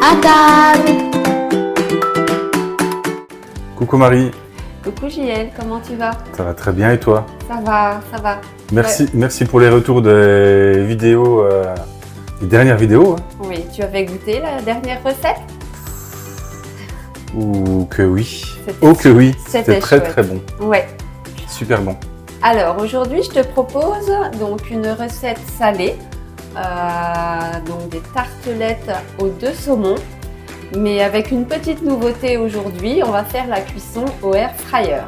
À table. Coucou Marie, Coucou JL, comment tu vas? ça va très bien et toi? Ça va, ça va. Merci pour les retours des vidéos, les dernières vidéos. Hein. Oui, tu avais goûté la dernière recette? Ou que oui. C'était Oh que oui, c'était c'était très chouette. très bon, Ouais. super bon. Alors aujourd'hui, je te propose donc une recette salée, donc des tartelettes aux 2 saumons, mais avec une petite nouveauté aujourd'hui, on va faire la cuisson au air fryer.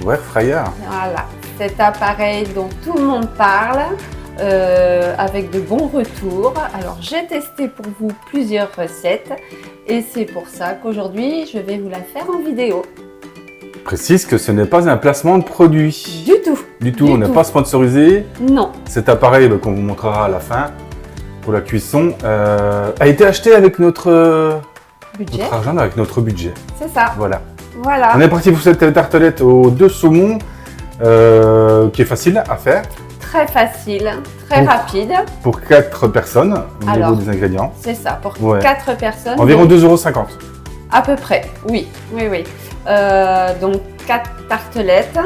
Ouais, fryer. Voilà, cet appareil dont tout le monde parle, avec de bons retours. Alors j'ai testé pour vous plusieurs recettes et c'est pour ça qu'aujourd'hui je vais vous la faire en vidéo. Précise que ce n'est pas un placement de produit. Du tout. Du tout, Du on n'est tout. pas sponsorisé. Non. Cet appareil qu'on vous montrera à la fin pour la cuisson a été acheté avec notre Budget. argent, avec notre budget. C'est ça. Voilà. Voilà. On est parti pour cette tartelette aux 2 saumons qui est facile à faire Très facile, très Pour- rapide. pour 4 personnes au Alors, niveau des ingrédients. C'est ça, pour Ouais. 4 personnes. Environ donc, 2,50 €. à peu près, oui. Donc 4 tartelettes.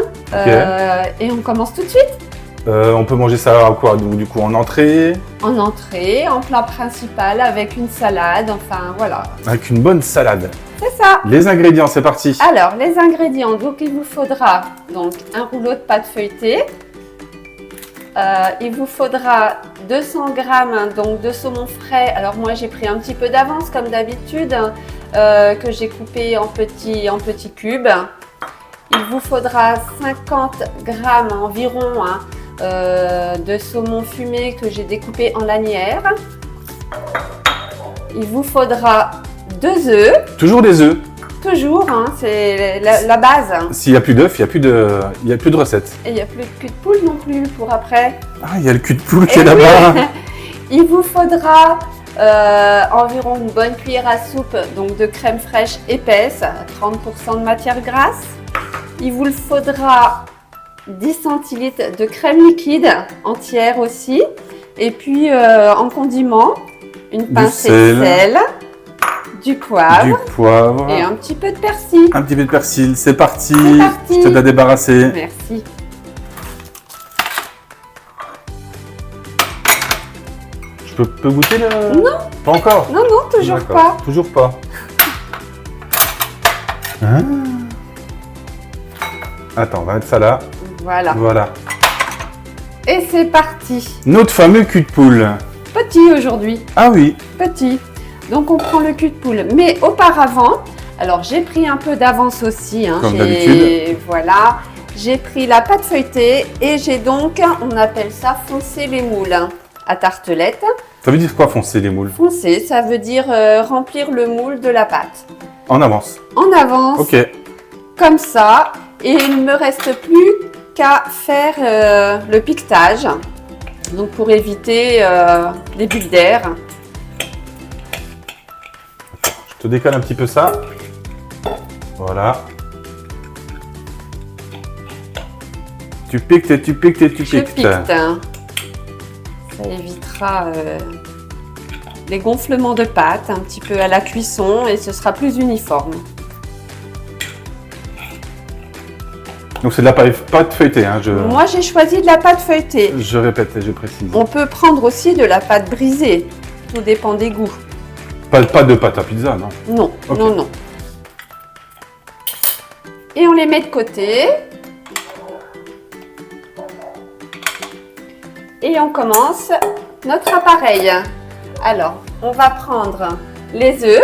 Et on commence tout de suite. On peut manger ça à quoi? Donc, du coup, en entrée, En entrée, en plat principal avec une salade, enfin voilà. avec une bonne salade. C'est ça. Les ingrédients, c'est parti. Alors les ingrédients, donc il vous faudra donc un rouleau de pâte feuilletée. Il vous faudra 200 g donc de saumon frais. Alors moi j'ai pris un petit peu d'avance comme d'habitude, que j'ai coupé en petits cubes. Il vous faudra 50 g environ de saumon fumé que j'ai découpé en lanières. Il vous faudra 2 œufs, Toujours des œufs. toujours, c'est la base. S'il n'y a plus d'œufs, il n'y a plus de recette. Et il n'y a plus de cul de poule non plus pour après. Ah, il y a le cul de poule qui Eh est là-bas. oui. Il vous faudra environ une bonne cuillère à soupe donc de crème fraîche épaisse, 30% de matière grasse. Il vous faudra 10 centilitres de crème liquide entière aussi. Et puis en condiment, une pincée de sel, du poivre Du poivre. et un petit peu de persil. Un petit peu de persil. C'est parti. C'est parti. Je te l'ai débarrassé. Merci. Je peux goûter le... Non. Pas encore. Non, non, toujours D'accord. pas. Toujours pas. Hein? Attends, on va mettre ça là. Voilà. Voilà. Et c'est parti. Notre fameux cul de poule. Petit aujourd'hui. Ah oui. Petit. Donc on prend le cul de poule. Mais auparavant, alors j'ai pris un peu d'avance aussi. Comme d'habitude. Voilà. J'ai pris la pâte feuilletée et j'ai donc, on appelle ça foncer les moules à tartelette. Ça veut dire quoi foncer les moules? Foncer, ça veut dire remplir le moule de la pâte. En avance. En avance, Ok. comme ça. Et il ne me reste plus qu'à faire le piquetage. Donc pour éviter les bulles d'air. Je te décale un petit peu ça. Voilà. Tu piques et tu piques et tu Je piques. pique. Ça évitera les gonflements de pâte un petit peu à la cuisson et ce sera plus uniforme. Donc c'est de la pâte feuilletée, hein, Moi j'ai choisi de la pâte feuilletée. je répète et je précise. On peut prendre aussi de la pâte brisée. Tout dépend des goûts. Pas de pâte à pizza, non? Non, Ok. non, non. Et on les met de côté. Et on commence notre appareil. Alors, on va prendre les œufs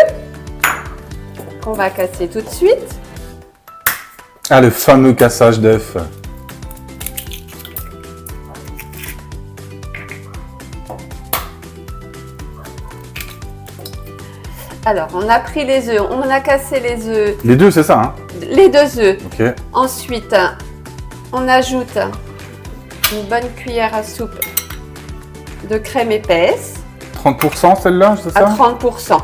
qu'on va casser tout de suite. Ah, le fameux cassage d'œufs. Alors, on a pris les œufs, on a cassé les œufs, Les deux, c'est ça, hein? les 2 œufs. Ok. Ensuite, on ajoute une bonne cuillère à soupe de crème épaisse 30% celle-là, c'est à ça? 30%.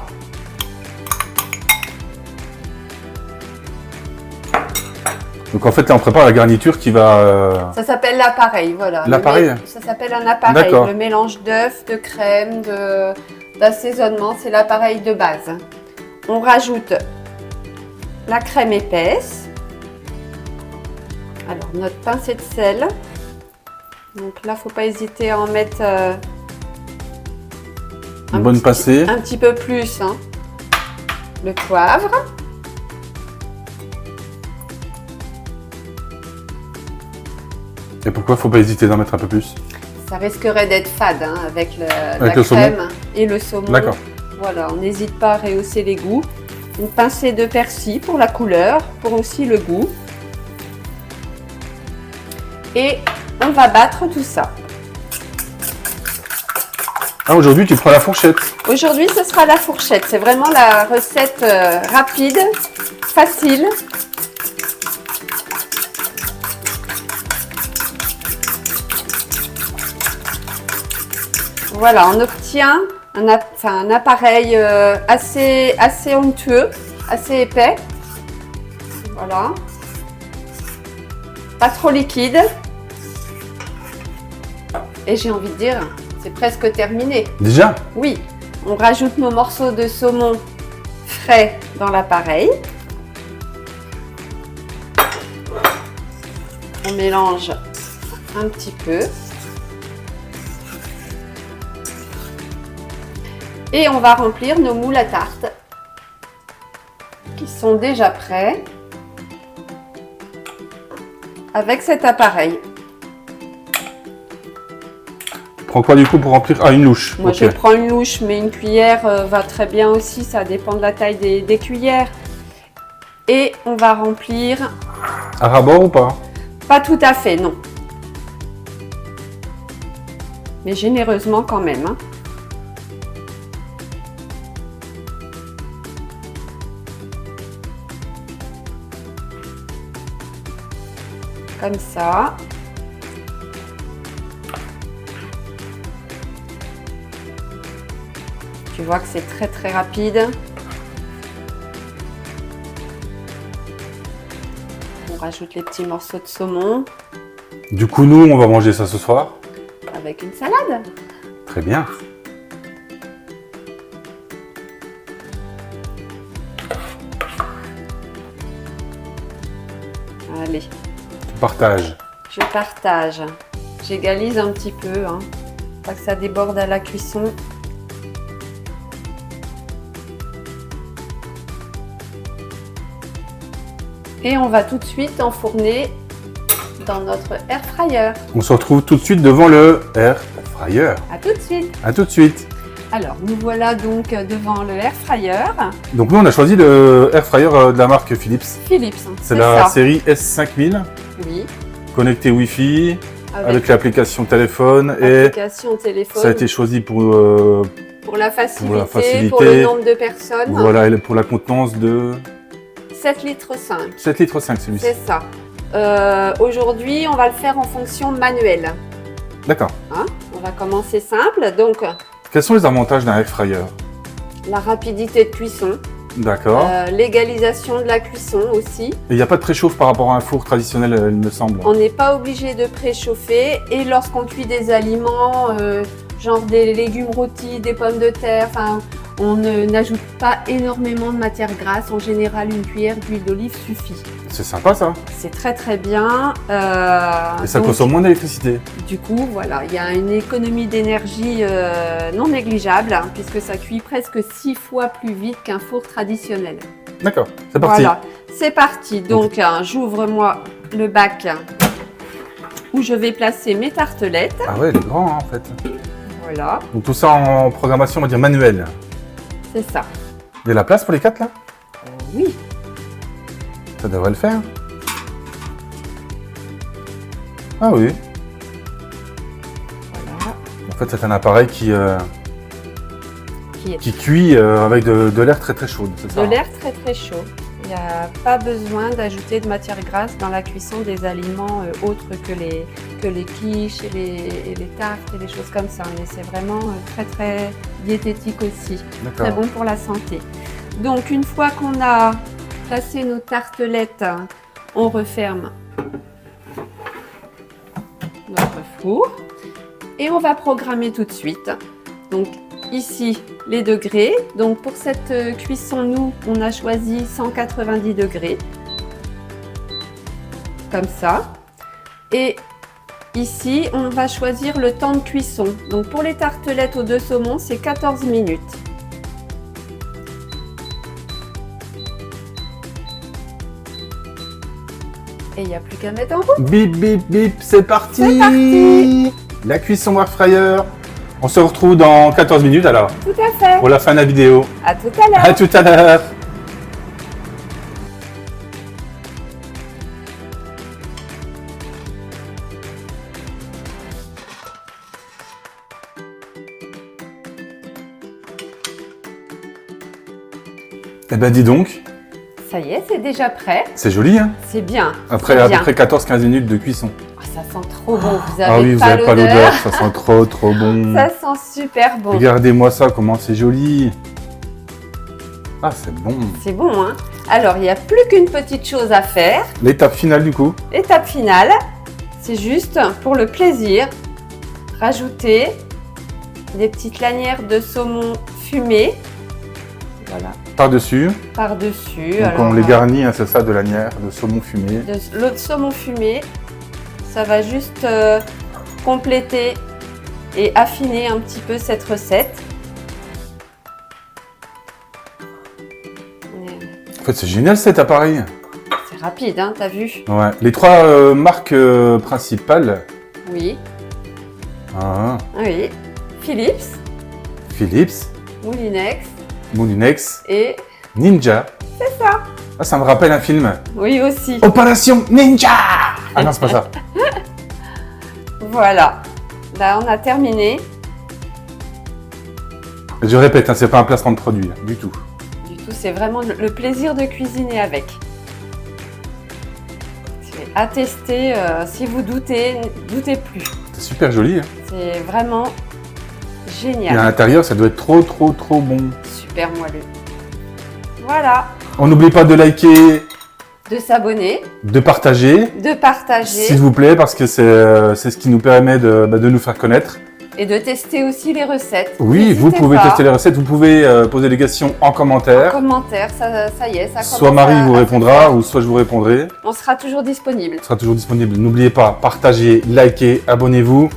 Donc en fait, là, on prépare la garniture qui va... Ça s'appelle l'appareil, voilà. L'appareil? Ça s'appelle un appareil. D'accord. Le mélange d'œufs, de crème, d'assaisonnement, c'est l'appareil de base. On rajoute la crème épaisse. Alors, notre pincée de sel. Donc là, faut pas hésiter à en mettre Une bonne pincée. un petit peu plus. Hein. Le poivre. Et pourquoi faut pas hésiter d'en mettre un peu plus? Ça risquerait d'être fade hein, avec, la le crème et le saumon. D'accord. Voilà, on n'hésite pas à rehausser les goûts. Une pincée de persil pour la couleur, pour aussi le goût. Et on va battre tout ça. Ah, aujourd'hui, tu prends la fourchette. Aujourd'hui, ce sera la fourchette. C'est vraiment la recette rapide, facile. Voilà, on obtient un appareil assez onctueux, assez épais. Voilà. Pas trop liquide. Et j'ai envie de dire, c'est presque terminé. Déjà? Oui, on rajoute nos morceaux de saumon frais dans l'appareil. On mélange un petit peu. Et on va remplir nos moules à tarte qui sont déjà prêts avec cet appareil. Tu prends quoi du coup pour remplir? Ah, une louche. Moi, Ok. je prends une louche, mais une cuillère va très bien aussi. Ça dépend de la taille des cuillères. Et on va remplir, À ras-bord ou pas? pas tout à fait, non. Mais généreusement quand même. Hein. Comme ça. Tu vois que c'est très très rapide. On rajoute les petits morceaux de saumon Du coup, nous, on va manger ça ce soir. avec une salade. Très bien. Allez, Tu partages. je partage. J'égalise un petit peu, hein, pas que ça déborde à la cuisson. Et on va tout de suite enfourner dans notre air fryer. On se retrouve tout de suite devant le air fryer. À tout de suite. À tout de suite. Alors, nous voilà donc devant le air fryer. Donc nous, on a choisi le air fryer de la marque Philips. Philips, C'est la ça. série S5000, Oui, connectée Wi-Fi, avec avec l'application téléphone. Et l'application téléphone ça a été choisi pour, pour la facilité, pour la facilité. pour le nombre de personnes. voilà, et pour la contenance de 7 litres 5, 7 litres 5 celui-ci. c'est ça. Aujourd'hui, on va le faire en fonction manuelle. D'accord. Hein, on va commencer simple. Donc, Quels sont les avantages d'un air fryer? la rapidité de cuisson, D'accord. l'égalisation de la cuisson aussi. Et il n'y a pas de préchauffe par rapport à un four traditionnel, il me semble. On n'est pas obligé de préchauffer. Et lorsqu'on cuit des aliments, genre des légumes rôtis, des pommes de terre, enfin, on n'ajoute pas énormément de matière grasse. En général, une cuillère d'huile d'olive suffit. C'est sympa ça. C'est très très bien. Et ça Donc, consomme moins d'électricité. du coup, voilà, il y a une économie d'énergie non négligeable, hein, puisque ça cuit presque 6 fois plus vite qu'un four traditionnel. D'accord, c'est parti. Voilà, c'est parti. Donc, j'ouvre moi le bac où je vais placer mes tartelettes. Ah ouais, il est grand hein, en fait. Voilà, Donc tout ça en programmation, on va dire manuelle. c'est ça. Il y a la place pour les 4 là? Oui, Ça devrait le faire. Ah oui. voilà. En fait, c'est un appareil qui Qui est cuit avec de l'air très très chaud. C'est ça, de hein. l'air très très chaud. Il n'y a pas besoin d'ajouter de matière grasse dans la cuisson des aliments autres que les quiches et les tartes et les choses comme ça. Mais c'est vraiment très très diététique aussi. Très D'accord. bon pour la santé. Donc une fois qu'on a placé nos tartelettes, on referme notre four et on va programmer tout de suite. Donc ici les degrés. Donc pour cette cuisson, nous, on a choisi 190 degrés. Comme ça. Et ici, on va choisir le temps de cuisson. Donc pour les tartelettes aux 2 saumons, c'est 14 minutes. Et il n'y a plus qu'à mettre en route. Bip, bip, bip, c'est parti. C'est parti. La cuisson air fryer. On se retrouve dans 14 minutes alors, Tout à fait. pour la fin de la vidéo. À tout à l'heure. À tout à l'heure. Eh ben dis donc, Ça y est, c'est déjà prêt. c'est joli hein. C'est bien. Après c'est à bien. peu près 14-15 minutes de cuisson. Oh, ça sent trop bon. Vous avez Ah oui, vous pas n'avez pas l'odeur. l'odeur, ça sent trop bon. Ça sent super bon. Regardez-moi ça, comment c'est joli. Ah, c'est bon. C'est bon, hein? Alors, il n'y a plus qu'une petite chose à faire. L'étape finale du coup. L'étape finale, c'est juste pour le plaisir, rajouter des petites lanières de saumon fumé. Voilà, Par-dessus. par-dessus. Donc on les garnit, hein, c'est ça, de lanières, de saumon fumé. L'autre saumon fumé, ça va juste compléter et affiner un petit peu cette recette. En fait, c'est génial cet appareil. C'est rapide, hein, t'as vu? Ouais. Les 3 marques principales. Oui, Ah, oui. Philips, Philips, Moulinex Moulinex, et... Ninja. C'est ça. Ah, ça me rappelle un film. Oui, aussi. Opération Ninja. Ah non, c'est pas ça. Voilà. Là, on a terminé. Je répète, hein, c'est pas un placement de produit, hein, du tout. Du tout, c'est vraiment le plaisir de cuisiner avec. C'est à tester. Si vous doutez, doutez plus. C'est super joli. Hein. C'est vraiment Et à génial. l'intérieur, ça doit être trop bon. Super moelleux. Voilà. On n'oublie pas de liker, De s'abonner, de partager, de partager s'il vous plaît, parce que c'est ce qui nous permet de nous faire connaître. et de tester aussi les recettes. Oui, vous N'hésitez pouvez pas. tester les recettes, vous pouvez poser des questions en En commentaire. commentaire, ça y est, ça Soit commence Marie à vous se répondra, faire. ou soit je vous répondrai. On sera toujours disponible. Ce sera toujours disponible. N'oubliez pas, partagez, likez, abonnez-vous.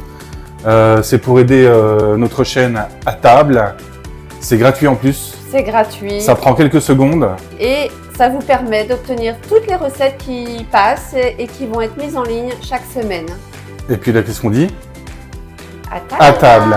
C'est pour aider notre chaîne à table. C'est gratuit en plus. C'est gratuit. Ça prend quelques secondes. Et ça vous permet d'obtenir toutes les recettes qui passent et qui vont être mises en ligne chaque semaine. Et puis là, qu'est-ce qu'on dit? À table. À table.